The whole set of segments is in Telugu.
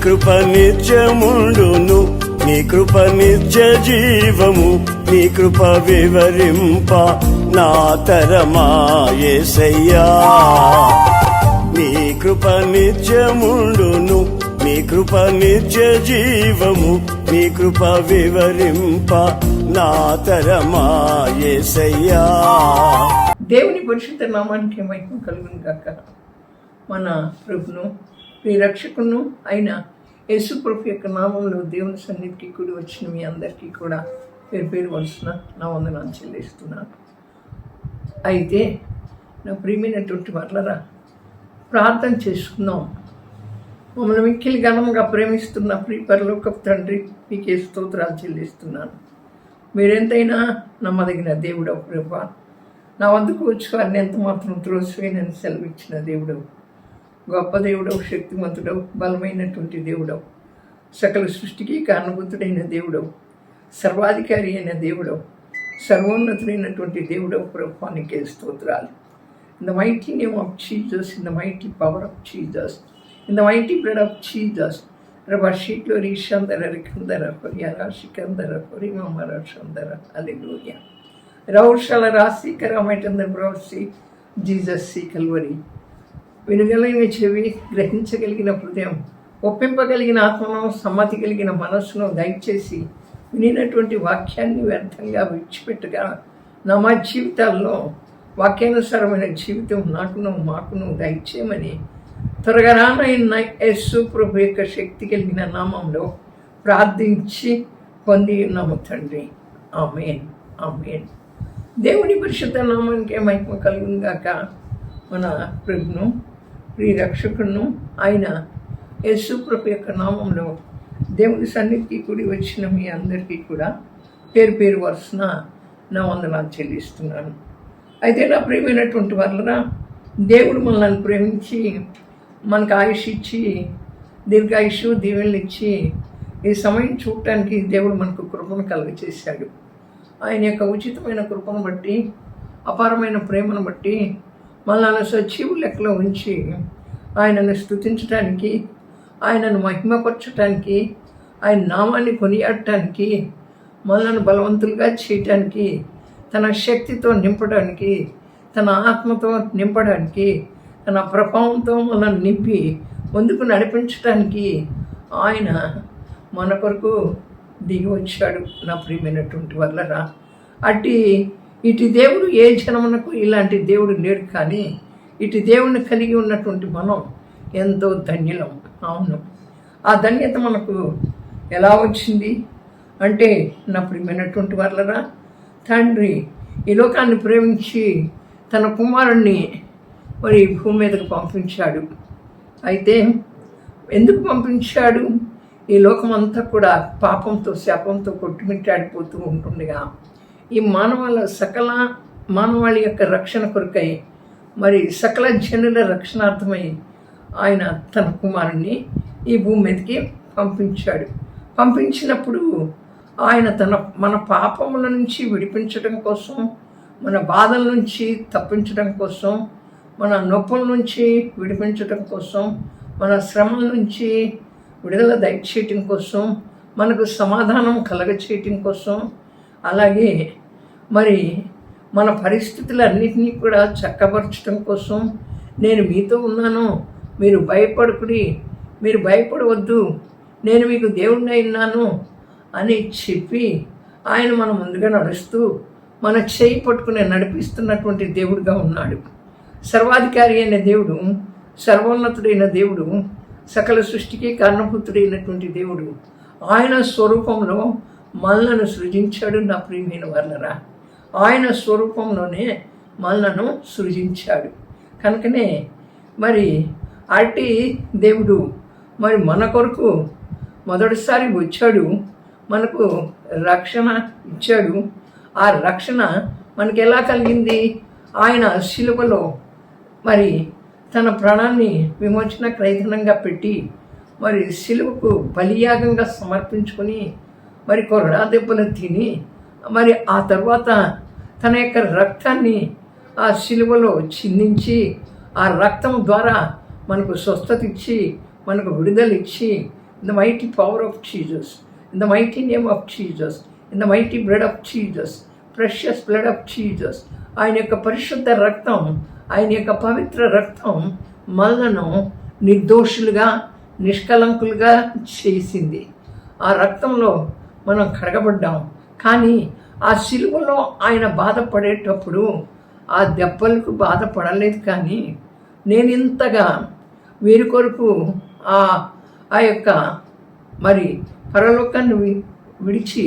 కృప నిత్యముండును, నీ కృప నిత్య జీవము, నీ కృప వివరింప నా తరమా యేసయ్యా. నీ కృప నిత్యముండును, నీ కృప నిత్య జీవము, నీ కృప వివరింప నా తరమా యేసయ్యా. దేవుని పరిశుద్ధ నామానికి మహిమ కలుగును గాక. మన ప్రభును రక్షకును అయిన యేసు ప్రభు యొక్క నామంలో దేవుని సన్నిధికి కూడి వచ్చిన మీ అందరికీ కూడా పేరు పేరు వలసిన నా వందనాలు చెల్లిస్తున్నాను. అయితే నా ప్రియమైనటువంటి వాళ్ళరా, ప్రార్థన చేసుకుందాం. మమ్మల్ని మిక్కిలి ఘనంగా ప్రేమిస్తున్న ప్రియ పరలోకపు తండ్రి, మీకే స్తోత్రాలు చెల్లిస్తున్నాను. మీరెంతైనా నమ్మదగిన దేవుడవు ప్రభా. నా వద్దకు వచ్చి వారిని ఎంత మాత్రం త్రోసివేయనని సెలవిచ్చిన దేవుడవు, గొప్ప దేవుడవు, శక్తిమంతుడవు, బలమైనటువంటి దేవుడవు, సకల సృష్టికి కారణభూతుడైన దేవుడవు, సర్వాధికారి అయిన దేవుడవు, సర్వోన్నతుడైనటువంటి దేవుడవు ప్రభా, నీకే స్తోత్రాలు. In the mighty name of Jesus, in the mighty power of Jesus, in the mighty blood of Jesus. రబషీట్లో రీషందర రికందర కొరియరా శికందర కొరిమర షందర హల్లెలూయా. రౌషల రాసి కరమైటందర బ్రౌసి జీసస్ సి కల్వరి. వినగలిగిన చెవి, గ్రహించగలిగిన హృదయం, ఒప్పింపగలిగిన ఆత్మను, సమ్మతి కలిగిన మనస్సును దయచేసి వినినటువంటి వాక్యాన్ని వ్యర్థంగా విడిచిపెట్టగా నా మా జీవితాల్లో వాక్యానుసారమైన జీవితం నాకును మాకును దయచేయమని త్వరగా రానైన యేసు ప్రభు యొక్క శక్తి కలిగిన నామంలో ప్రార్థించి పొంది ఉన్నాము తండ్రి. ఆమేన్, ఆమేన్. దేవుని పరిశుద్ధ నామానికి మహిమ కలుగును గాక. మన ప్రభును రక్షకును ఆయన యేసు ప్రభు యొక్క నామంలో దేవుని సన్నిధికి కూడి వచ్చిన మీ అందరికీ కూడా పేరు పేరు వరుసన నా వందనాలు చెల్లిస్తున్నాను. అయితే నా ప్రియమైనటువంటి వాళ్ళరా, దేవుడు మనల్ని ప్రేమించి మనకు ఆయుష్ ఇచ్చి, దీర్ఘాయుషు దీవెనలు ఇచ్చి ఈ సమయం చూడటానికి దేవుడు మనకు కృపను కలుగచేశాడు. ఆయన యొక్క ఉచితమైన కృపను బట్టి, అపారమైన ప్రేమను బట్టి మనల్ని సజీవు లెక్కలో ఉంచి ఆయనను స్తుతించడానికి, ఆయనను మహిమపరచడానికి, ఆయన నామాన్ని కొనియాడటానికి, మనల్ని బలవంతులుగా చేయటానికి, తన శక్తితో నింపడానికి, తన ఆత్మతో నింపడానికి, తన ప్రభావంతో మనల్ని నింపి ముందుకు నడిపించడానికి ఆయన మన కొరకు దిగి వచ్చాడు. నా ప్రియమైనటువంటి వాళ్ళరా, ఇటు దేవుడు ఏ జనమునకు ఇలాంటి దేవుడు లేడు. కానీ ఇటు దేవుడిని కలిగి ఉన్నటువంటి మనం ఎంతో ధన్యులం. అవును, ఆ ధన్యత మనకు ఎలా వచ్చింది అంటే, నా ప్రియమైనటువంటి వాళ్ళరా, తండ్రి ఈ లోకాన్ని ప్రేమించి తన కుమారుణ్ణి మరి భూమి మీదకు పంపించాడు. అయితే ఎందుకు పంపించాడు? ఈ లోకం అంతా కూడా పాపంతో, శాపంతో కొట్టుమిట్టాడిపోతూ ఉంటుండగా ఈ మానవాళి యొక్క రక్షణ కొరకై, మరి సకల జనుల రక్షణార్థమై ఆయన తన కుమారుణ్ణి ఈ భూమి మీదకి పంపించాడు. పంపించినప్పుడు ఆయన మన పాపముల నుంచి విడిపించడం కోసం, మన బాధల నుంచి తప్పించడం కోసం, మన నొప్పుల నుంచి విడిపించడం కోసం, మన శ్రమల నుంచి విడుదల దయచేయటం కోసం, మనకు సమాధానం కలగచేయటం కోసం, అలాగే మరి మన పరిస్థితులన్నింటినీ కూడా చక్కపరచడం కోసం, నేను మీతో ఉన్నాను, మీరు మీరు భయపడవద్దు, నేను మీకు దేవుడినై ఉన్నాను అని చెప్పి ఆయన మన ముందుగా నడుస్తూ మన చేయి పట్టుకుని నడిపిస్తున్నటువంటి దేవుడుగా ఉన్నాడు. సర్వాధికారి అయిన దేవుడు, సర్వోన్నతుడైన దేవుడు, సకల సృష్టికి కారణభూతుడైనటువంటి దేవుడు ఆయన స్వరూపంలో మనలను సృజించాడు. నా ప్రియమైన వాళ్ళరా, ఆయన స్వరూపంలోనే మనలను సృజించాడు. కనుకనే మరి అట్టి దేవుడు మరి మన కొరకు మొదటిసారి వచ్చాడు, మనకు రక్షణ ఇచ్చాడు. ఆ రక్షణ మనకి ఎలా కలిగింది? ఆయన శిలువలో మరి తన ప్రాణాన్ని విమోచన క్రైతనంగా పెట్టి మరి శిలువకు బలియాగంగా సమర్పించుకొని మరి కొరడా దెబ్బలు తిని మరి ఆ తర్వాత తన యొక్క రక్తాన్ని ఆ శిలువలో చిందించి ఆ రక్తం ద్వారా మనకు స్వస్థత ఇచ్చి, మనకు విడుదల ఇచ్చి, in the mighty power of Jesus, in the mighty name of Jesus, in the mighty blood of Jesus, precious blood of Jesus. ఆయన యొక్క పరిశుద్ధ రక్తం, ఆయన యొక్క పవిత్ర రక్తం మనలను నిర్దోషులుగా, నిష్కలంకులుగా చేసింది. ఆ రక్తంలో మనం కడగబడ్డాం. కానీ ఆ సిలువలో ఆయన బాధపడేటప్పుడు ఆ దెబ్బలకు బాధపడలేదు. కానీ నేను ఇంతగా వీరి కొరకు ఆ యొక్క మరి పరలోకాన్ని విడిచి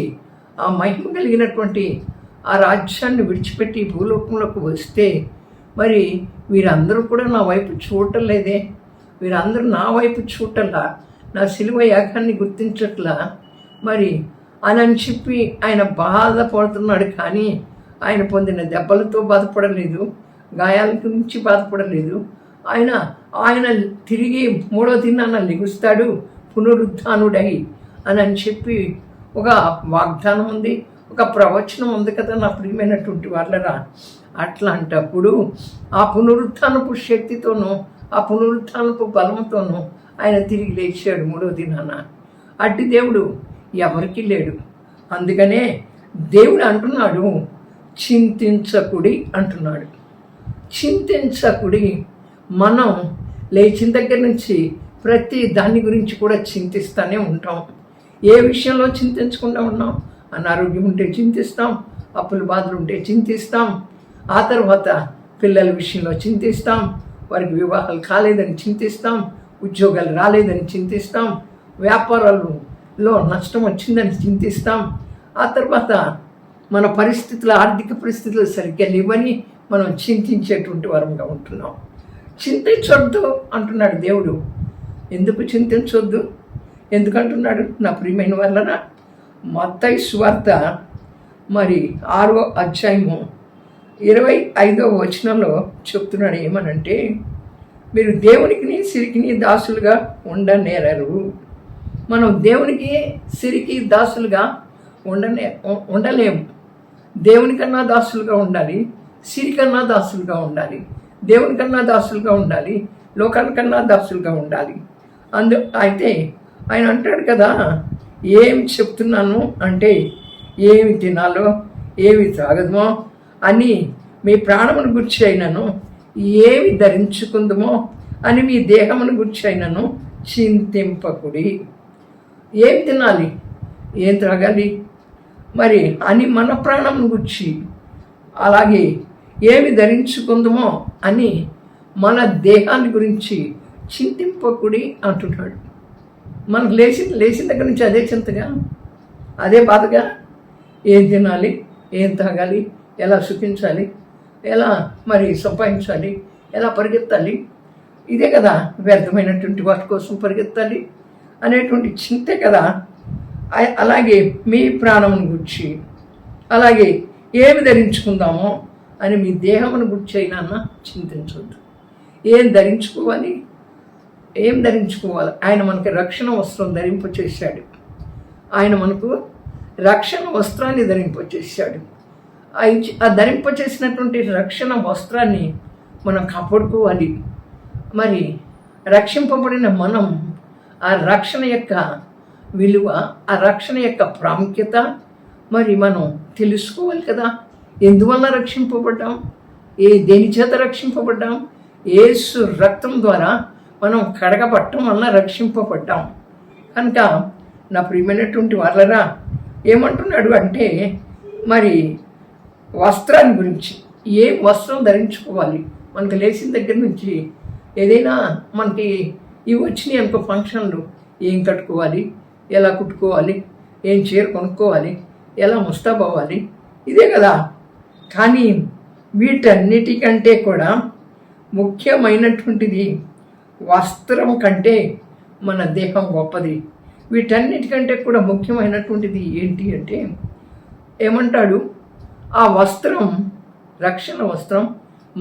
ఆ మహిమ కలిగినటువంటి ఆ రాజ్యాన్ని విడిచిపెట్టి భూలోకంలోకి వస్తే మరి వీరందరూ కూడా నా వైపు చూడటం లేదే, వీరందరూ నా వైపు చూడటంలా, నా సిలువ యాగాన్ని గుర్తించట్లా మరి అని చెప్పి ఆయన బాధపడుతున్నాడు. కానీ ఆయన పొందిన దెబ్బలతో బాధపడలేదు, గాయాల గురించి బాధపడలేదు. ఆయన తిరిగి 3వ దినాన లెగుస్తాడు పునరుద్ధానుడై అని చెప్పి ఒక వాగ్దానం ఉంది, ఒక ప్రవచనం ఉంది కదా నా ప్రియమైనటువంటి వాళ్ళరా. అట్లాంటప్పుడు ఆ పునరుత్థానపు శక్తితోనూ ఆ పునరుత్థానపు బలంతోనూ ఆయన తిరిగి లేచాడు 3వ దినాన. అట్టి దేవుడు ఎవరికి లేడు. అందుకనే దేవుడు అంటున్నాడు, చింతించకుడి అంటున్నాడు. చింతించకుడి. మనం లేచిన దగ్గర నుంచి ప్రతి దాని గురించి కూడా చింతిస్తూనే ఉంటాం. ఏ విషయంలో చింతించకుండా ఉన్నాం? అనారోగ్యం ఉంటే చింతిస్తాం, అప్పుల బాధలు ఉంటే చింతిస్తాం, ఆ తర్వాత పిల్లల విషయంలో చింతిస్తాం, వారికి వివాహాలు కాలేదని చింతిస్తాం, ఉద్యోగాలు రాలేదని చింతిస్తాం, వ్యాపారాలలో నష్టం వచ్చిందని చింతిస్తాం, ఆ తర్వాత మన పరిస్థితులు, ఆర్థిక పరిస్థితులు సరిగ్గా లేవని మనం చింతించేటువంటి వారంగా ఉంటున్నాం. చింతించొద్దు అంటున్నాడు దేవుడు. ఎందుకు చింతించొద్దు? ఎందుకంటున్నాడు నా ప్రియమైన వాళ్ళరా? మత్తయి సువార్త మరి 6వ అధ్యాయము 25వ వచనంలో చెప్తున్నాడు ఏమనంటే, మీరు దేవునికి సిరికి దాసులుగా ఉండనేరరు. మనం దేవునికి సిరికి దాసులుగా ఉండలేము. దేవునికన్నా దాసులుగా ఉండాలి, సిరికన్నా దాసులుగా ఉండాలి, దేవునికన్నా దాసులుగా ఉండాలి, లోకానికన్నా దాసులుగా ఉండాలి. అయితే ఆయన అంటాడు కదా, ఏం చెప్తున్నాను అంటే, ఏమి తినాలో ఏమి త్రాగదమో అని మీ ప్రాణమును గుర్చి అయినను, ఏమి ధరించుకుందమో అని మీ దేహమును గుర్చి అయినను చింతింపకుడి. ఏం తినాలి, ఏం త్రాగాలి మరి అని మన ప్రాణమును గుర్చి, అలాగే ఏమి ధరించుకుందమో అని మన దేహాన్ని గురించి చింతింపకుడి అంటున్నాడు. మనకు లేచిన దగ్గర నుంచి అదే చింతగా, అదే బాధగా. ఏం తినాలి, ఏం తాగాలి, ఎలా సుఖించాలి, ఎలా మరి సంపాదించాలి, ఎలా పరిగెత్తాలి, ఇదే కదా. వ్యర్థమైనటువంటి వాటి కోసం పరిగెత్తాలి అనేటువంటి చింతే కదా. అలాగే మీ ప్రాణమును గుర్చి, అలాగే ఏమి ధరించుకుందామో అని మీ దేహమును గుర్చి అయినా చింతించవద్దు. ఏం ధరించుకోవాలి, ఏం ధరించుకోవాలి? ఆయన మనకి రక్షణ వస్త్రం ధరింపచేశాడు. ఆయన మనకు రక్షణ వస్త్రాన్ని ధరింపచేశాడు. ఆ ధరింపచేసినటువంటి రక్షణ వస్త్రాన్ని మనం కాపాడుకోవాలి. మరి రక్షింపబడిన మనం ఆ రక్షణ యొక్క విలువ, ఆ రక్షణ యొక్క ప్రాముఖ్యత మరి మనం తెలుసుకోవాలి కదా. ఎందువల్ల రక్షింపబడ్డాం, దేని చేత రక్షింపబడ్డాం? యేసు రక్తం ద్వారా మనం కడగబట్టం వల్ల రక్షింపబడ్డాం. కనుక నా ప్రియమైనటువంటి వాళ్ళరా, ఏమంటున్నాడు అంటే, మరి వస్త్రాన్ని గురించి, ఏం వస్త్రం ధరించుకోవాలి? మనకు లేచిన దగ్గర నుంచి ఏదైనా మనకి ఇవి వచ్చినాయి అనుకో ఫంక్షన్లు, ఏం కట్టుకోవాలి, ఎలా కుట్టుకోవాలి, ఏం చీర కొనుక్కోవాలి, ఎలా ముస్తాబవ్వాలి, ఇదే కదా. కానీ వీటన్నిటికంటే కూడా ముఖ్యమైనటువంటిది వస్త్రం కంటే మన దేహం గొప్పది. వీటన్నిటికంటే కూడా ముఖ్యమైనటువంటిది ఏంటి అంటే, ఏమంటాడు? ఆ వస్త్రం, రక్షణ వస్త్రం,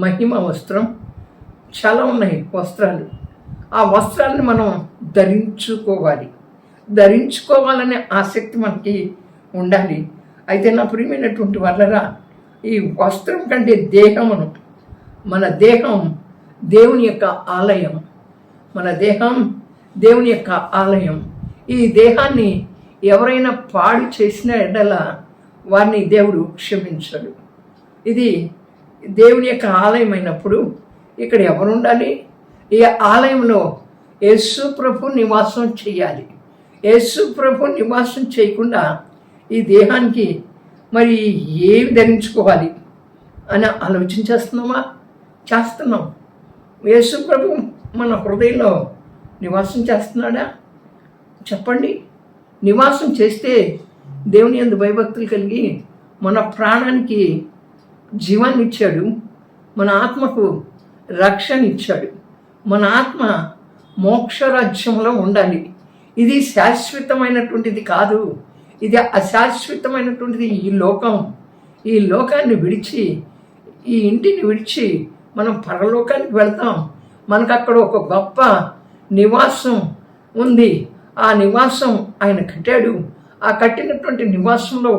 మహిమ వస్త్రం, చాలా ఉన్నాయి వస్త్రాలు. ఆ వస్త్రాలను మనం ధరించుకోవాలనే ఆసక్తి మనకి ఉండాలి. అయితే నా ప్రియమైనటువంటి వాళ్ళరా, ఈ వస్త్రం కంటే దేహమును, మన దేహం దేవుని యొక్క ఆలయం, మన దేహం దేవుని యొక్క ఆలయం. ఈ దేహాన్ని ఎవరైనా పాడు చేసిన ఎడల వారిని దేవుడు క్షమించడు. ఇది దేవుని యొక్క ఆలయం అయినప్పుడు ఇక్కడ ఎవరు ఉండాలి? ఈ ఆలయంలో యేసు ప్రభు నివాసం చేయాలి. యేసు ప్రభు నివాసం చేయకుండా ఈ దేహానికి మరి ఏమి ధరించుకోవాలి అని ఆలోచించేస్తున్నామా? చేస్తున్నాం. యేసు ప్రభు మన హృదయంలో నివాసం చేస్తున్నాడా? చెప్పండి. నివాసం చేస్తే దేవుని యందు భయభక్తులు కలిగి మన ప్రాణానికి జీవాన్ని ఇచ్చాడు, మన ఆత్మకు రక్షణ ఇచ్చాడు. మన ఆత్మ మోక్షరాజ్యంలో ఉండాలి. ఇది శాశ్వతమైనటువంటిది కాదు, ఇది అశాశ్వతమైనటువంటిది. ఈ లోకాన్ని విడిచి, ఈ ఇంటిని విడిచి మనం పరలోకానికి వెళ్తాం. మనకు అక్కడ ఒక గొప్ప నివాసం ఉంది. ఆ నివాసం ఆయన కట్టాడు. ఆ కట్టినటువంటి నివాసంలో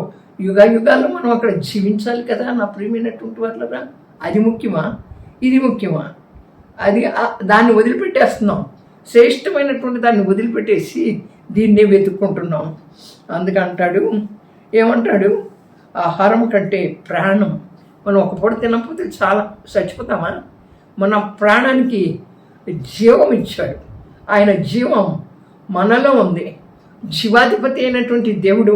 యుగాలు మనం అక్కడ జీవించాలి కదా నా ప్రియమైనటువంటి వాళ్ళరా. అది ముఖ్యమా? ఇది ముఖ్యమా? దాన్ని వదిలిపెట్టేస్తున్నాం. శ్రేష్టమైనటువంటి దాన్ని వదిలిపెట్టేసి దీన్నే వెతుక్కుంటున్నాం. అందుకంటాడు, ఏమంటాడు? ఆహారం కంటే ప్రాణం. మనం ఒక పూట తినకపోతే చాలా చచ్చిపోతామా? మన ప్రాణానికి జీవం ఇచ్చాడు. ఆయన జీవం మనలో ఉంది. జీవాధిపతి అయినటువంటి దేవుడు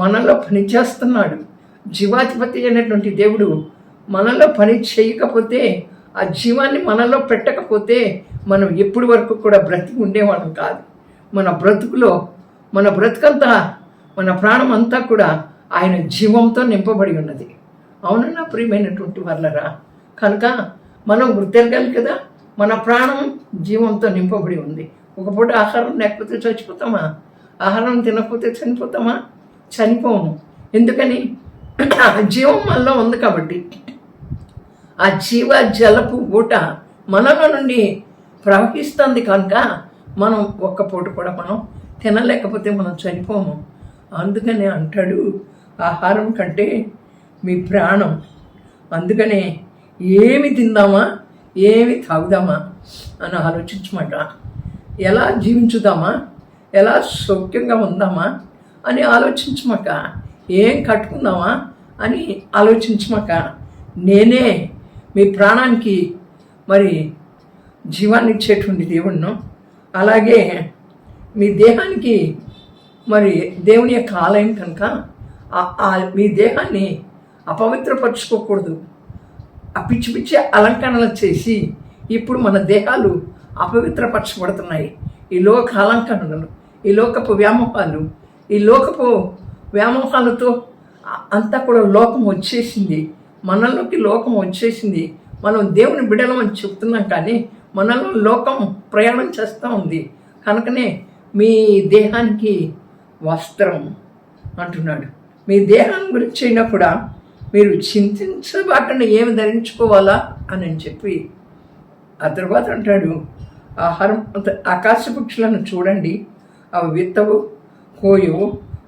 మనలో పనిచేస్తున్నాడు. జీవాధిపతి అయినటువంటి దేవుడు మనలో పని చేయకపోతే, ఆ జీవాన్ని మనలో పెట్టకపోతే మనం ఎప్పటి వరకు కూడా బ్రతికి ఉండేవాళ్ళం కాదు. మన బ్రతుకంతా, మన ప్రాణం అంతా కూడా ఆయన జీవంతో నింపబడి ఉన్నది. అవునన్నా ప్రియమైనటువంటి వాళ్ళరా. కనుక మనం గుర్తెరగాలి కదా, మన ప్రాణం జీవంతో నింపబడి ఉంది. ఒక పూట ఆహారం లేకపోతే చచ్చిపోతామా? ఆహారం తినకపోతే చనిపోతామా? చనిపోము. ఎందుకని? జీవం మనలో ఉంది కాబట్టి. ఆ జీవ జలపు ఊట మనలో నుండి ప్రవహిస్తుంది కనుక మనం ఒక్క పూట కూడా మనం తినలేకపోతే మనం చనిపోము. అందుకనే అంటాడు, ఆహారం కంటే మీ ప్రాణం. అందుకనే ఏమి తిందామా, ఏమి తాగుదామా అని ఆలోచించమాట. ఎలా జీవించుదామా, ఎలా సౌఖ్యంగా ఉందామా అని ఆలోచించమాక. ఏం కట్టుకుందామా అని ఆలోచించమాక. నేనే మీ ప్రాణానికి మరి జీవాన్ని ఇచ్చేటువంటి దేవుణ్ణి. అలాగే మీ దేహానికి మరి దేవుని యొక్క ఆలయం కనుక మీ దేహాన్ని అపవిత్రపరచుకోకూడదు. ఆ పిచ్చి పిచ్చి అలంకరణలు చేసి ఇప్పుడు మన దేహాలు అపవిత్రపరచబడుతున్నాయి. ఈ లోక అలంకరణలు, ఈ లోకపు వ్యామోహాలు, ఈ లోకపు వ్యామోహాలతో అంతా కూడా లోకం వచ్చేసింది. మనలోకి లోకం వచ్చేసింది. మనం దేవుని బిడ్డలమని చెప్తున్నాం కానీ మనలో లోకం ప్రయాణం చేస్తూ ఉంది. కనుకనే మీ దేహానికి వస్త్రం అంటున్నాడు. మీ దేహం గురించి అయినా కూడా మీరు చింతించబాకుండా ఏమి ధరించుకోవాలా అని చెప్పి ఆ తర్వాత అంటాడు, ఆకాశ పక్షులను చూడండి, అవి విత్తవు, కోయవు,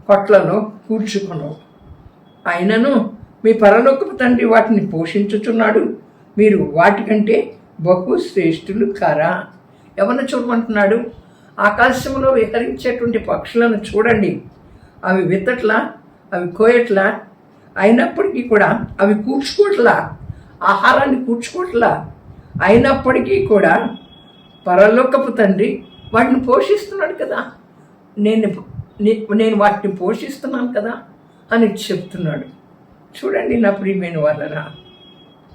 కొట్లలో కూర్చుకొనవు, అయినను మీ పరలోకపు తండ్రి వాటిని పోషించుచున్నాడు. మీరు వాటికంటే బహు శ్రేష్ఠులు కారా? ఎవరిని చూడమంటున్నాడు? ఆకాశంలో విహరించేటువంటి పక్షులను చూడండి. అవి విత్తట్లా, అవి కోయట్లా, అయినప్పటికీ కూడా అవి కూర్చుకోవట్లా, ఆహారాన్ని కూర్చుకోవట్లా, అయినప్పటికీ కూడా పరలోకపు తండ్రి వాటిని పోషిస్తున్నాడు కదా. నేను వాటిని పోషిస్తున్నాను కదా అని చెప్తున్నాడు. చూడండి నా ప్రియమైన వాళ్ళరా,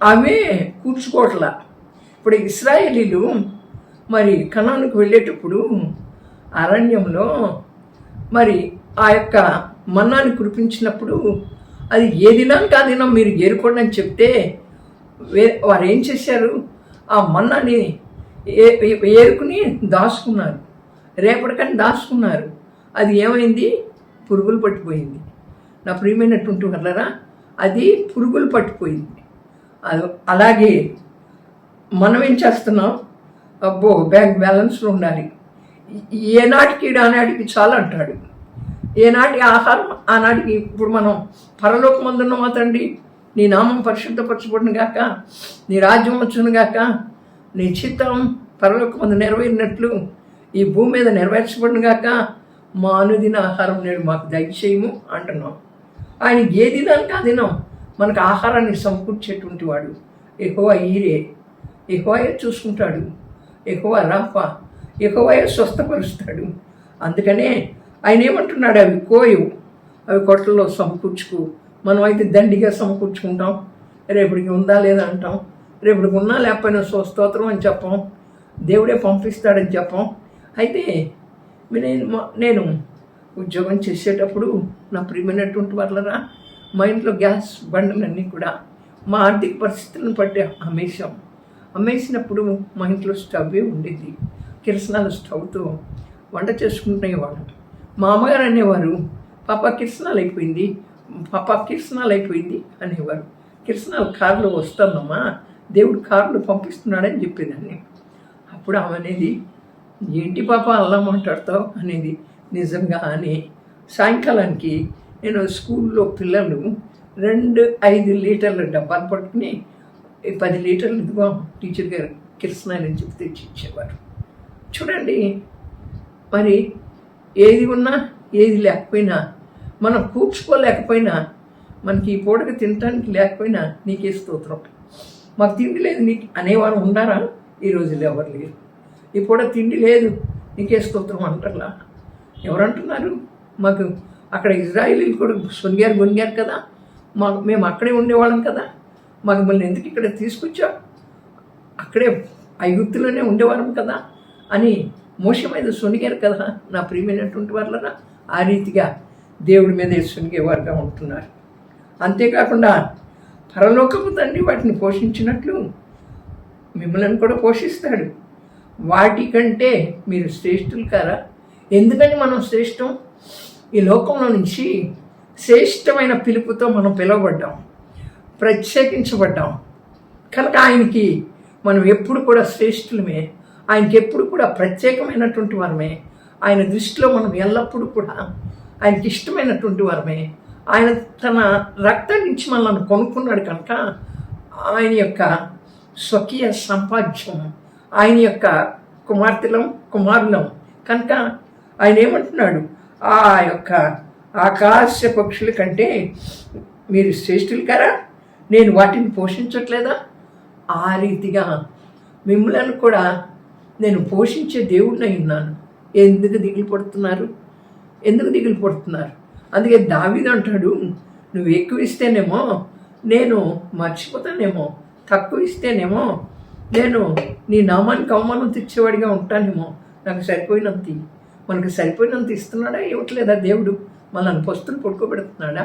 అవే కూర్చుకోవట్లా. ఇప్పుడు ఇశ్రాయేలీలు మరి కనానుకు వెళ్ళేటప్పుడు అరణ్యంలో మరి ఆ యొక్క మన్నాని కురిపించినప్పుడు అది ఏ దినానికి ఆ దినం మీరు ఏరుకోండి అని చెప్తే వారు ఏం చేశారు? ఆ మన్నాని ఏరుకుని దాచుకున్నారు, రేపటికని దాచుకున్నారు. అది ఏమైంది? పురుగులు పట్టిపోయింది. నా ప్రియమైనటువంటి వాళ్ళరా, అది పురుగులు పట్టిపోయింది. అలాగే మనం ఏం చేస్తున్నాం? అబ్బో బ్యాంక్ బ్యాలెన్స్లో ఉండాలి, ఏనాటికి ఆనాటికి చాలు అంటాడు. ఏనాటి ఆహారం ఆనాటికి. ఇప్పుడు మనం పరలోకమందున్నాం తండ్రి, నీ నామం పరిశుద్ధపరచబడును గాక, నీ రాజ్యం వచ్చును గాక, నీ చిత్తం పరలోకమందు నెరవేరినట్లు ఈ భూమి మీద నెరవేర్చబడును గాక. మా అనుదిన ఆహారం నేడు మాకు దయచేయము అంటున్నాం. ఆయన ఏ దినానికి ఆ దినం మనకు ఆహారాన్ని సమకూర్చేటువంటి వాడు. యెహోవా ఈరే, యెహోవాయే చూసుకుంటాడు, యెహోవా రాఫా, యెహోవాయే స్వస్థపరుస్తాడు. అందుకనే ఆయన ఏమంటున్నాడు, అవి కోయవు, అవి కొట్లలో సమకూర్చుకు. మనం అయితే దండిగా సమకూర్చుకుంటాం, రేపటికి ఉందా లేదా అంటాం, రేపటికి ఉన్నా లేకపోయినా స్తోత్రం అని చెప్పం, దేవుడే పంపిస్తాడని చెప్పం. అయితే నేను ఉద్యోగం చేసేటప్పుడు నా ప్రియమైనటువంటి వాళ్ళరా, మా ఇంట్లో గ్యాస్ బండలన్నీ కూడా మా ఆర్థిక పరిస్థితులను బట్టి అమ్మేసినప్పుడు మా ఇంట్లో స్టవ్వే ఉండేది. కిరసనాల స్టవ్తో వంట చేసుకుంటునేవాడు. మా అమ్మగారు అనేవారు, పాప కిరసనాలు అయిపోయింది అనేవారు. కిరసనాలు కారులో వస్తుందమ్మా, దేవుడు కారులో పంపిస్తున్నాడని చెప్పేదాన్ని. అప్పుడు ఆమె అనేది, ఏంటి పాప అలా మాట్లాడతావు అనేది. నిజంగా అని సాయంకాలానికి నేను స్కూల్లో పిల్లలు 5 లీటర్ల డబ్బాలు పట్టుకుని 10 లీటర్లు ఇదిగో టీచర్ గారు కిరసనాయలని చెప్పి తెచ్చి ఇచ్చేవారు. చూడండి, మరి ఏది ఉన్నా ఏది లేకపోయినా, మనం కూర్చుకోలేకపోయినా, మనకి ఈ పూటకి తినటానికి లేకపోయినా నీకే స్తోత్రం. మాకు తిండి లేదు నీకు అనేవారు ఉన్నారా? ఈ రోజుల్లో ఎవరు లేరు. ఈ పూట తిండి లేదు నీకే స్తోత్రం అంటారా? ఎవరంటున్నారు? మాకు అక్కడ ఇజ్రాయిలీలు కూడా గొనిగారు కదా, మేము అక్కడే ఉండేవాళ్ళం కదా, మాకు మళ్ళీ ఎందుకు ఇక్కడ తీసుకొచ్చా, అక్కడే ఐగుప్తులోనే ఉండేవాళ్ళం కదా అని మోషే మీద సొనిగారు కదా నా ప్రియమైనటువంటి వాళ్ళరా. ఆ రీతిగా దేవుడి మీద సొనిగేవారుగా ఉంటున్నారు. అంతేకాకుండా పరలోకపు తండ్రి వాటిని పోషించినట్లు మిమ్మల్ని కూడా పోషిస్తాడు. వాటికంటే మీరు శ్రేష్ఠులు కారా? ఎందుకని మనం శ్రేష్టం? ఈ లోకంలో నుంచి శ్రేష్టమైన పిలుపుతో మనం పిలువబడ్డాం, ప్రత్యేకించబడ్డాం కనుక ఆయనకి మనం ఎప్పుడు కూడా శ్రేష్ఠులమే, ఆయనకి ఎప్పుడు కూడా ప్రత్యేకమైనటువంటి వారమే. ఆయన దృష్టిలో మనం ఎల్లప్పుడూ కూడా ఆయనకి ఇష్టమైనటువంటి వారమే. ఆయన తన రక్తాన్ని ఇచ్చి మనల్ని కొనుక్కున్నాడు కనుక ఆయన యొక్క స్వకీయ సంపాద్యం, ఆయన యొక్క కుమారులం కనుక ఆయన ఏమంటున్నాడు, ఆ యొక్క ఆకాశ పక్షుల కంటే మీరు శ్రేష్ఠులు కారా? నేను వాటిని పోషించట్లేదా? ఆ రీతిగా మిమ్మల్ని కూడా నేను పోషించే దేవుడినై ఉన్నాను. ఎందుకు దిగులు పడుతున్నారు? అందుకే దావీదు అంటాడు, నువ్వు ఎక్కువ ఇస్తేనేమో నేను మర్చిపోతానేమో, తక్కువ ఇస్తేనేమో నేను నీ నామానికి అవమానం తెచ్చేవాడిగా ఉంటానేమో. నాకు సరిపోయినంత, మనకు సరిపోయినంత ఇస్తున్నాడా? ఇవ్వట్లేదా దేవుడు? మనల్ని పస్తులు పడుకోబెడుతున్నాడా?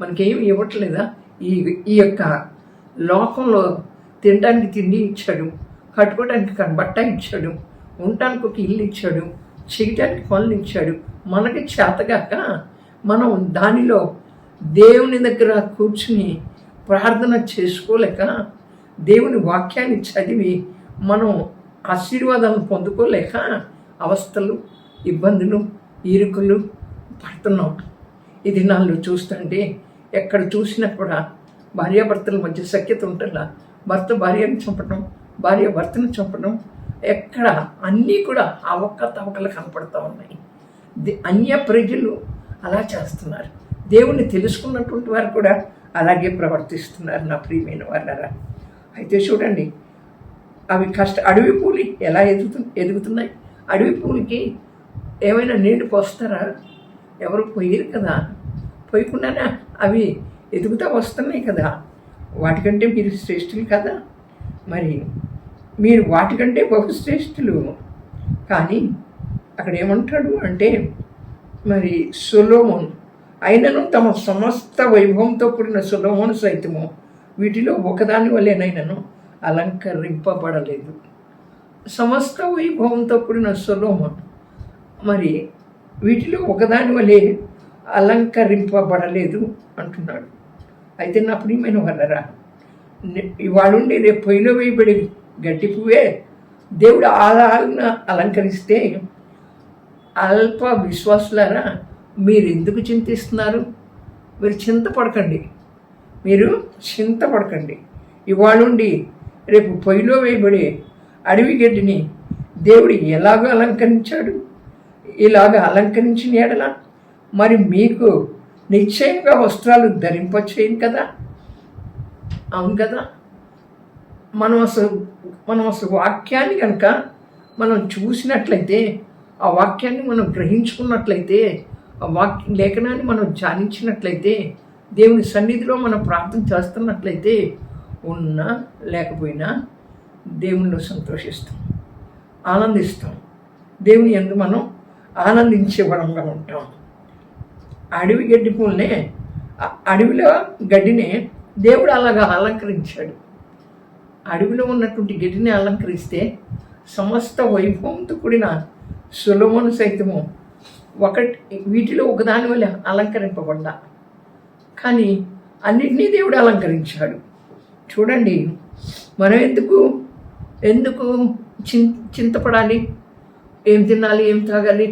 మనకేమి ఇవ్వట్లేదా? ఈ యొక్క లోకంలో తినడానికి తిండి ఇచ్చాడు, కట్టుకోవడానికి బట్ట ఇచ్చాడు, ఉండటానికి ఒక ఇల్లు ఇచ్చాడు, చేయటానికి పనులు ఇచ్చాడు. మనకి చేతగాక మనం దానిలో దేవుని దగ్గర కూర్చుని ప్రార్థన చేసుకోలేక, దేవుని వాక్యాన్ని చదివి మనం ఆశీర్వాదాలను పొందుకోలేక అవస్థలు, ఇబ్బందులు, ఇరుకులు పడుతున్నాం. ఈ దినాల్లో చూస్తుంటే ఎక్కడ చూసినా కూడా భార్యాభర్తల మధ్య సఖ్యత ఉంటుందా? భర్త భార్యను చంపడం, భార్య భర్తను చంపడం, ఎక్కడ అన్నీ కూడా అవకతవకలు కనపడుతూ ఉన్నాయి. అన్య ప్రజలు అలా చేస్తున్నారు. దేవుణ్ణి తెలుసుకున్నటువంటి వారు కూడా అలాగే ప్రవర్తిస్తున్నారు నా ప్రియమైన వాళ్ళరా. అయితే చూడండి, అవి అడవి పూలు ఎలా ఎదుగుతున్నాయి. అడవి పూలకి ఏమైనా నీళ్లు పోస్తారా? ఎవరు పోయరు కదా. పోయకుండానే అవి ఎదుగుతూ వస్తున్నాయి కదా. వాటికంటే మీరు శ్రేష్ఠులు కదా. మరి మీరు వాటికంటే బహుశ్రేష్ఠులు. కానీ అక్కడ ఏమంటాడు అంటే, మరి సొలొమోను అయినను తమ సమస్త వైభవంతో కూడిన సొలొమోను సైతము వీటిలో ఒకదాని వలెనైనను అలంకరింపబడలేదు. సమస్త వైభవంతో కూడిన సొలొమోను మరి వీటిలో ఒకదాని వలె అలంకరింపబడలేదు అంటున్నాడు. అయితే నా ప్రియమైన వాళ్ళరా, ఇవాళుండి రేపు పొయ్యిలో వేయబడి గడ్డి పువ్వే దేవుడు అలాగ అలంకరిస్తే, అల్ప విశ్వాసులారా మీరు ఎందుకు చింతిస్తున్నారు? మీరు చింతపడకండి. ఇవాళుండి రేపు పొయ్యిలో వేయబడే అడవి గడ్డిని దేవుడు ఎలాగో అలంకరించాడు, ఇలాగా అలంకరించిన ఎడల మరి మీకు నిశ్చయంగా వస్త్రాలు ధరింపచేయను కదా. అవును కదా. మనం అసలు వాక్యాన్ని కనుక మనం చూసినట్లయితే, ఆ వాక్యాన్ని మనం గ్రహించుకున్నట్లయితే, ఆ లేఖనాన్ని మనం ధ్యానించినట్లయితే, దేవుని సన్నిధిలో మనం ప్రార్థన చేస్తున్నట్లయితే, ఉన్నా లేకపోయినా దేవునిలో సంతోషిస్తాం, ఆనందిస్తాం. దేవుని యందు మనం ఆనందించే వరంగా ఉంటాం. అడవి గడ్డి పూలనే, అడవిలో గడ్డినే దేవుడు అలాగా అలంకరించాడు. అడవిలో ఉన్నటువంటి గడ్డిని అలంకరిస్తే సమస్త వైభవంతో కూడిన సొలొమోను సైతము వీటిలో ఒకదాని వల్ల అలంకరింపబడ్డా, కానీ అన్నిటినీ దేవుడు అలంకరించాడు. చూడండి, మనం ఎందుకు చింతపడాలి? ఏం తినాలి, ఏం తాగాలి,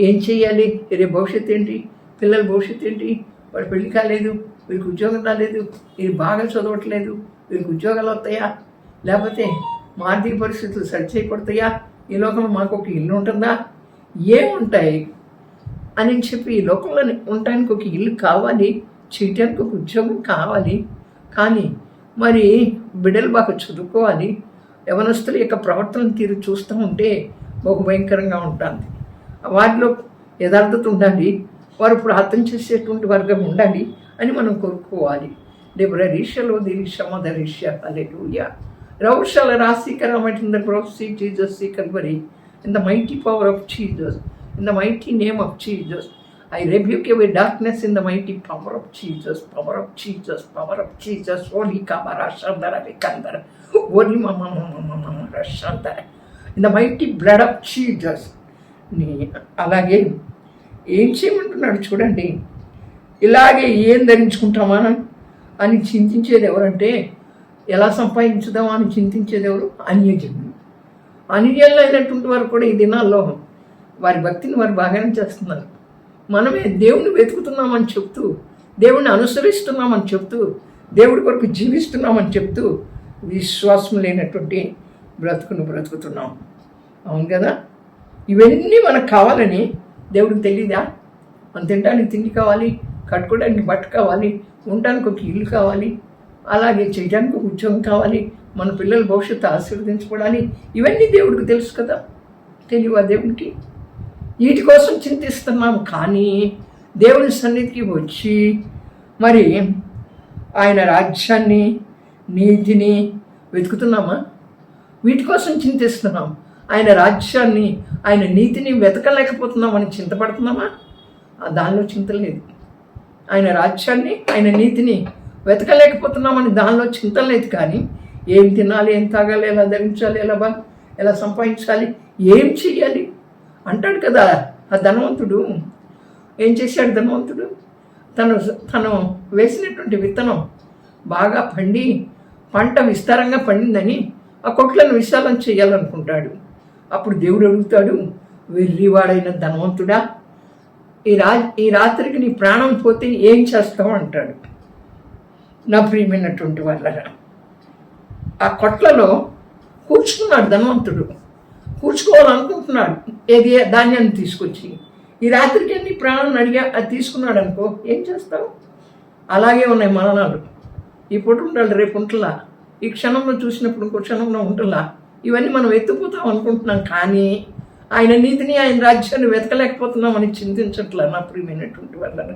ఏం చేయాలి, రేపు భవిష్యత్తు ఏంటి, పిల్లల భవిష్యత్తు ఏంటి, వాడు పెళ్లి కాలేదు, వీరికి ఉద్యోగం రాలేదు, వీరు బాగా చదవట్లేదు, వీరికి ఉద్యోగాలు వస్తాయా, లేకపోతే మా ఆర్థిక పరిస్థితులు సరి చేయబడతాయా, ఈ లోకంలో మాకు ఒక ఇల్లు ఉంటుందా, ఏముంటాయి అని చెప్పి ఈ లోకంలో ఉండటానికి ఒక ఇల్లు కావాలి, చేయటానికి ఒక ఉద్యోగం కావాలి. కానీ మరి బిడ్డలు బాగా చదువుకోవాలి. యవనస్తుల యొక్క ప్రవర్తన తీరు చూస్తూ ఉంటే బహు భయంకరంగా ఉంటుంది. వారిలో యథార్థత ఉండాలి, వారు ప్రార్థన చేసేటువంటి వర్గం ఉండాలి అని మనం కోరుకోవాలి. Debrarisha dirisha madarisha hallelujah. Raushala Rasikaram in the prophecy Jesus Calvary. In the mighty power of Jesus, in the mighty name of Jesus, I rebuke away darkness in the mighty power of Jesus, power of Jesus, power of Jesus. Holy Kabara Shandara Vikandara, Holy Mama Shandara. In the mighty blood of Jesus. అలాగే ఏం చేయమంటున్నాడు చూడండి. ఇలాగే ఏం ధరించుకుంటామా అని చింతించేది ఎవరంటే, ఎలా సంపాదించుదామా అని చింతించేది ఎవరు? అన్యజనులు. అన్యజనులు అయినటువంటి వారు కూడా ఈ దినాల్లో వారి భక్తిని వారు బాగానే చేస్తున్నారు. మనమే దేవుణ్ణి వెతుకుతున్నామని చెప్తూ, దేవుణ్ణి అనుసరిస్తున్నామని చెప్తూ, దేవుడి కొరకు జీవిస్తున్నామని చెప్తూ విశ్వాసం లేనటువంటి బ్రతుకుతున్నాం. అవును కదా. ఇవన్నీ మనకు కావాలని దేవుడికి తెలీదా? మనం తినడానికి తిండి కావాలి, కట్టుకోవడానికి బట్ట కావాలి, ఉండడానికి ఒక ఇల్లు కావాలి, అలాగే చేయడానికి ఒక ఉద్యోగం కావాలి, మన పిల్లల భవిష్యత్తు ఆశీర్వదించబడాలి. ఇవన్నీ దేవుడికి తెలుసు కదా. తెలియవా దేవునికి? వీటి కోసం చింతిస్తున్నాం. కానీ దేవుని సన్నిధికి వచ్చి మరి ఆయన రాజ్యాన్ని, నీతిని వెతుకుతున్నామా? వీటి కోసం చింతిస్తున్నాం. ఆయన రాజ్యాన్ని, ఆయన నీతిని వెతకలేకపోతున్నామని చింతపడుతున్నామా? దానిలో చింత లేదు. ఆయన రాజ్యాన్ని, ఆయన నీతిని వెతకలేకపోతున్నామని దానిలో చింత లేదు. కానీ ఏం తినాలి, ఏం తాగాలి, ఎలా ధరించాలి, ఎలా సంపాదించాలి, ఏం చెయ్యాలి అంటాడు కదా. ఆ ధనవంతుడు ఏం చేశాడు? ధనవంతుడు తను వేసినటువంటి విత్తనం బాగా పండి పంట విస్తారంగా పండిందని ఆ కొట్లను విశాలం చేయాలనుకుంటాడు. అప్పుడు దేవుడు అడుగుతాడు, వెర్రివాడైన ధనవంతుడా, ఈ రాత్రికి నీ ప్రాణం పోతే ఏం చేస్తావు అంటాడు. నా ప్రియమైనటువంటి వాళ్ళరా, ఆ కొట్లలో కూర్చుకున్నాడు ధనవంతుడు. కూర్చుకోవాలనుకుంటున్నాడు ఏది ధాన్యాన్ని తీసుకొచ్చి. ఈ రాత్రికి నీ ప్రాణం అడిగా అది తీసుకున్నాడు అనుకో, ఏం చేస్తావు? అలాగే ఉన్నాయి మరణాలు. ఈ పూట ఉండాలి, రేపు ఉంటలా, ఈ క్షణంలో చూసినప్పుడు ఇంకో క్షణంలో ఉంటలా. ఇవన్నీ మనం ఎత్తుపోతాం అనుకుంటున్నాం. కానీ ఆయన నీతిని, ఆయన రాజ్యాన్ని వెతకలేకపోతున్నామని చింతించట్లా. నా ప్రియమైనటువంటి వాళ్ళని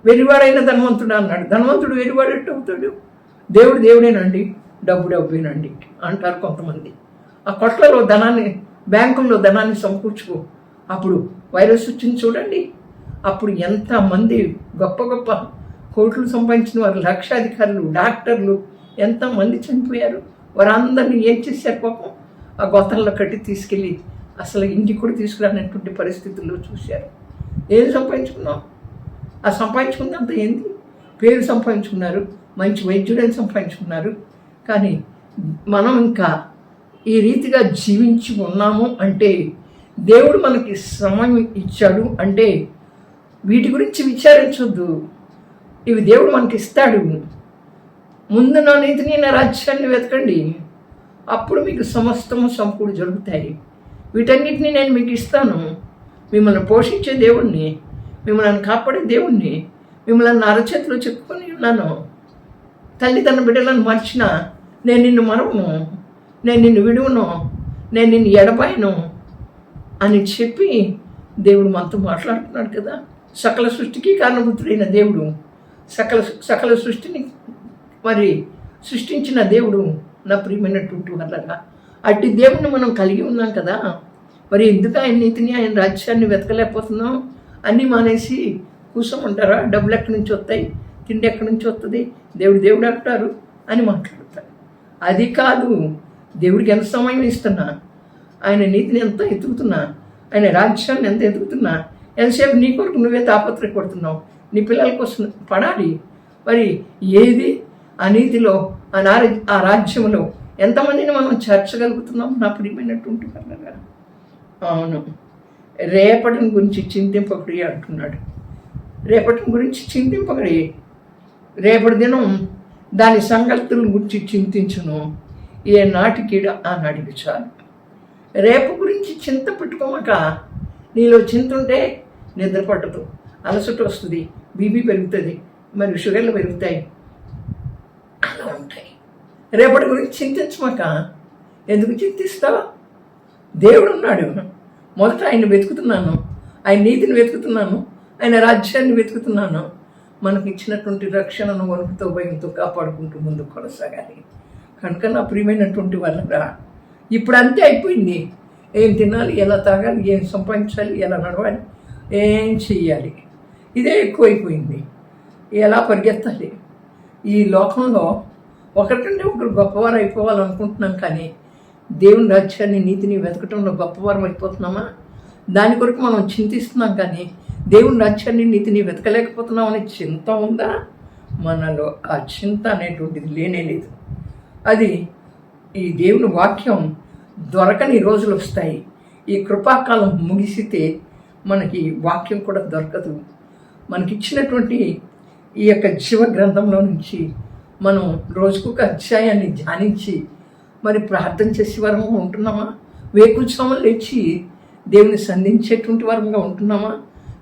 వెరివాడైన ధనవంతుడు అన్నాడు. ధనవంతుడు వెరివాడు ఎట్టు అవుతాడు? దేవుడేనండి, డబ్బేనండి అంటారు కొంతమంది. ఆ కొట్లలో ధనాన్ని, బ్యాంకుల్లో ధనాన్ని సమకూర్చుకో. అప్పుడు వైరస్ వచ్చింది చూడండి. అప్పుడు ఎంతమంది గొప్ప గొప్ప కోట్లు సంపాదించిన వారు, లక్షాధికారులు, డాక్టర్లు ఎంతమంది చనిపోయారు. వారందరినీ ఏం చేశారు పాపం? ఆ గొత్తంలో కట్టి తీసుకెళ్ళి అసలు ఇంటికి కూడా తీసుకురానటువంటి పరిస్థితుల్లో చూశారు. ఏం సంపాదించుకున్నాం? ఆ సంపాదించుకున్నంత ఏంది? పేరు సంపాదించుకున్నారు, మంచి వైద్యుడని సంపాదించుకున్నారు. కానీ మనం ఇంకా ఈ రీతిగా జీవించి ఉన్నాము అంటే, దేవుడు మనకి సమయం ఇచ్చాడు అంటే వీటి గురించి విచారించొద్దు. ఇవి దేవుడు మనకి ఇస్తాడు. ముందు నా నీతిని, నా రాజ్యాన్ని వెతకండి, అప్పుడు మీకు సమస్తము సంపూర్ణ జరుగుతాయి. వీటన్నిటిని నేను మీకు ఇస్తాను. మిమ్మల్ని పోషించే దేవుణ్ణి, మిమ్మల్ని కాపాడే దేవుణ్ణి, మిమ్మల్ని అరచేతిలో చెప్పుకొని ఉన్నాను. తల్లి తన బిడ్డలను మర్చినా నేను నిన్ను మరవను, నేను నిన్ను విడువను, నేను నిన్ను ఎడబాయను అని చెప్పి దేవుడు మనతో మాట్లాడుతున్నాడు కదా. సకల సృష్టికి కారణభూతుడైన దేవుడు, సకల సృష్టిని మరి సృష్టించిన దేవుడు, నా ప్రియమైనటువంటి వాళ్ళగా అట్టి దేవుడిని మనం కలిగి ఉన్నాం కదా. మరి ఎందుకు ఆయన నీతిని, ఆయన రాజ్యాన్ని వెతకలేకపోతున్నాం? అన్నీ మానేసి కూర్చోమంటారా? డబ్బులు ఎక్కడి నుంచి వస్తాయి, తిండి ఎక్కడి నుంచి వస్తుంది, దేవుడు అంటారు అని మాట్లాడతారు. అది కాదు. దేవుడికి ఎంత సమయం ఇస్తున్నా, ఆయన నీతిని ఎంత ఎదుగుతున్నా, ఆయన రాజ్యాన్ని ఎంత ఎదుగుతున్నా, ఎంతసేపు నీ కొరకు నువ్వే తాపత్రయపడుతున్నావు. నీ పిల్లల కోసం పడాలి. మరి ఏది ఆ నీతిలో, ఆ రాజ్యంలో ఎంతమందిని మనం చేర్చగలుగుతున్నాం? నా ప్రియమైనటువంటి వాళ్ళగా. అవును, రేపటిని గురించి చింతింపకడి అంటున్నాడు. రేపటిని గురించి చింతింపకడి, రేపటి దినం దాని సంగతుల గురించి చింతించును, ఏ నాటికి ఆ నాటికి చాలు. రేపు గురించి చింత పెట్టుకోమాక. నీలో చింత ఉంటే నిద్ర పట్టదు, అలసట వస్తుంది, బీపీ పెరుగుతుంది, మరి షుగర్లు పెరుగుతాయి, అలా ఉంటాయి. రేపటి గురించి చింతించమాక. ఎందుకు చింతిస్తావు? దేవుడు ఉన్నాడు. మొదట ఆయన వెతుకుతున్నాను, ఆయన నీతిని వెతుకుతున్నాను, ఆయన రాజ్యాన్ని వెతుకుతున్నాను. మనకి ఇచ్చినటువంటి రక్షణను వణుకుతో భయంతో కాపాడుకుంటూ ముందుకు కొనసాగాలి. కనుక నా ప్రియమైనటువంటి వాళ్ళరా, ఇప్పుడు అంతే అయిపోయింది. ఏం తినాలి, ఎలా తాగాలి, ఏం సంపాదించాలి, ఎలా నడవాలి, ఏం చెయ్యాలి, ఇదే ఎక్కువైపోయింది. ఎలా పరిగెత్తాలి? ఈ లోకంలో ఒకరికంటే ఒకరు గొప్పవారు అయిపోవాలనుకుంటున్నాం, కానీ దేవుని రాజ్యాన్ని, నీతిని వెతకటంలో గొప్పవారం అయిపోతున్నామా? దాని కొరకు మనం చింతిస్తున్నాం, కానీ దేవుని రాజ్యాన్ని, నీతిని వెతకలేకపోతున్నాం అనే చింత ఉందా మనలో? ఆ చింత అనేటువంటిది లేనే లేదు. అది ఈ దేవుని వాక్యం దొరకని రోజులు వస్తాయి. ఈ కృపాకాలం ముగిసితే మనకి వాక్యం కూడా దొరకదు. మనకిచ్చినటువంటి ఈ యొక్క జీవ గ్రంథంలో నుంచి మనం రోజుకొక అధ్యాయాన్ని ధ్యానించి మరి ప్రార్థన చేసే వరంగా ఉంటున్నామా? వేకుజామున లేచి దేవుని సంధించేటువంటి వరంగా ఉంటున్నామా?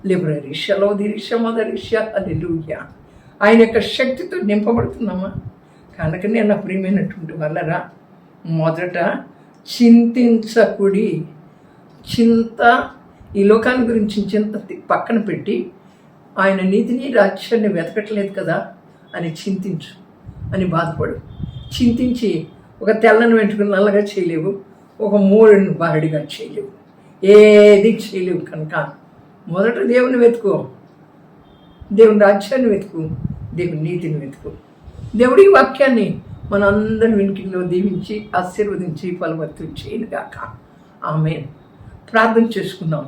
లిబ్రరీషలో దిరిష మదరిష హల్లెలూయా, ఆయన యొక్క శక్తితో నింపబడుతున్నామా? కనుక నేను ప్రియమైనటువంటి వాళ్ళరా, మొదట చింతించకుడి. చింత, ఈ లోకాన్ని గురించి చింత పక్కన పెట్టి ఆయన నీతిని, రాజ్యాన్ని వెతకట్లేదు కదా అని చింతించు, అని బాధపడు. చింతించి ఒక తెల్లని వెంట్రుకను నల్లగా చేయలేవు, ఒక మూడుని బారడిగా చేయలేవు, ఏది చేయలేవు. కనుక మొదట దేవుని వెతుకు, దేవుని రాజ్యాన్ని వెతుకు, దేవుని నీతిని వెతుకు. దేవుడి వాక్యాన్ని మనందరి వెనుకల్లో దీవించి ఆశీర్వదించి ఫలవర్తులు చేయనుగాక. ఆమేన్. ప్రార్థన చేసుకుందాం.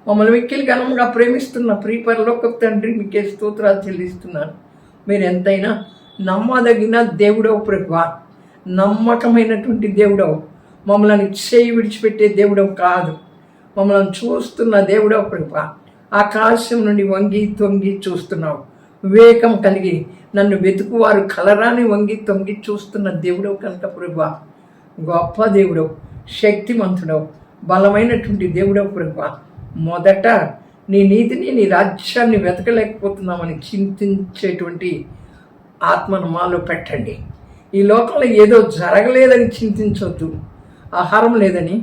మమ్మల్ని మిక్కిలి ఘనంగా ప్రేమిస్తున్న ప్రియ పరలోకపు తండ్రి, మీకే స్తోత్రాలు చెల్లిస్తున్నాను. మీరు ఎంతైనా నమ్మదగిన దేవుడవు ప్రభువా, నమ్మకమైనటువంటి దేవుడవు. మమ్మల్ని చేయి విడిచిపెట్టే దేవుడవు కాదు, మమ్మల్ని చూస్తున్న దేవుడవు ప్రభువా. ఆకాశం నుండి వంగి తొంగి చూస్తున్నావు. వివేకం కలిగి నన్ను వెతుకువారు కలరాని వంగి తొంగి చూస్తున్న దేవుడవు కనుక ప్రభువా, గొప్ప దేవుడవు, శక్తిమంతుడవు, బలమైనటువంటి దేవుడవు ప్రభువా. మొదట నీ నీతిని, నీ రాజ్యాన్ని వెతకలేకపోతున్నామని చింతించేటువంటి ఆత్మను మాలో పెట్టండి. ఈ లోకంలో ఏదో జరగలేదని చింతించవద్దు. ఆహారం లేదని,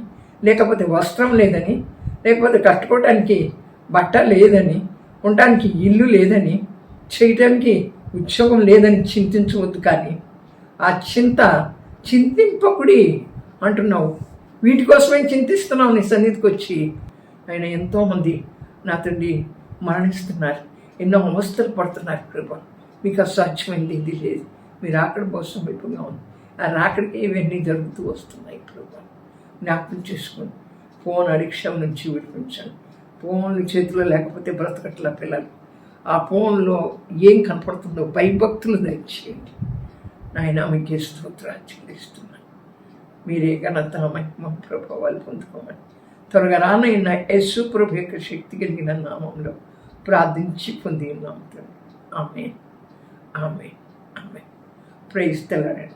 లేకపోతే వస్త్రం లేదని, లేకపోతే కట్టుకోవడానికి బట్ట లేదని, ఉండటానికి ఇల్లు లేదని, చేయటానికి ఉద్యోగం లేదని చింతించవద్దు. కానీ ఆ చింతింపకుడి అంటున్నావు. వీటి కోసమే చింతిస్తున్నావు నీ సన్నిధికి వచ్చి. ఆయన ఎంతోమంది నా తండ్రి మరణిస్తున్నారు, ఎన్నో అవస్థలు పడుతున్నారు ప్రభా. మీకు అసాధ్యమైంది ఇది లేదు. మీరు రాకడ కోసం వైపుగా ఉంది. ఆ రాకడికి ఇవన్నీ జరుగుతూ వస్తున్నాయి ప్రభా. జ్ఞాపకం చేసుకొని ఫోన్ అడిక్షన్ నుంచి విడిపించండి. ఫోన్లు చేతిలో లేకపోతే బ్రతకట్ల పిల్లలు. ఆ ఫోన్లో ఏం కనపడుతుందో భయభక్తులు దయచేయండి నాయన. మీకే స్తోత్రాలు చెల్లిస్తున్నాను. మీరే ఘనత మహిమ ప్రభావాలు పొందుకోమని త్వరగా రానైనా యేసు ప్రభు యొక్క శక్తి కలిగిన నామంలో ప్రార్థించి పొంది ఉన్నాము. Amen, amen, amen. Praise the lord.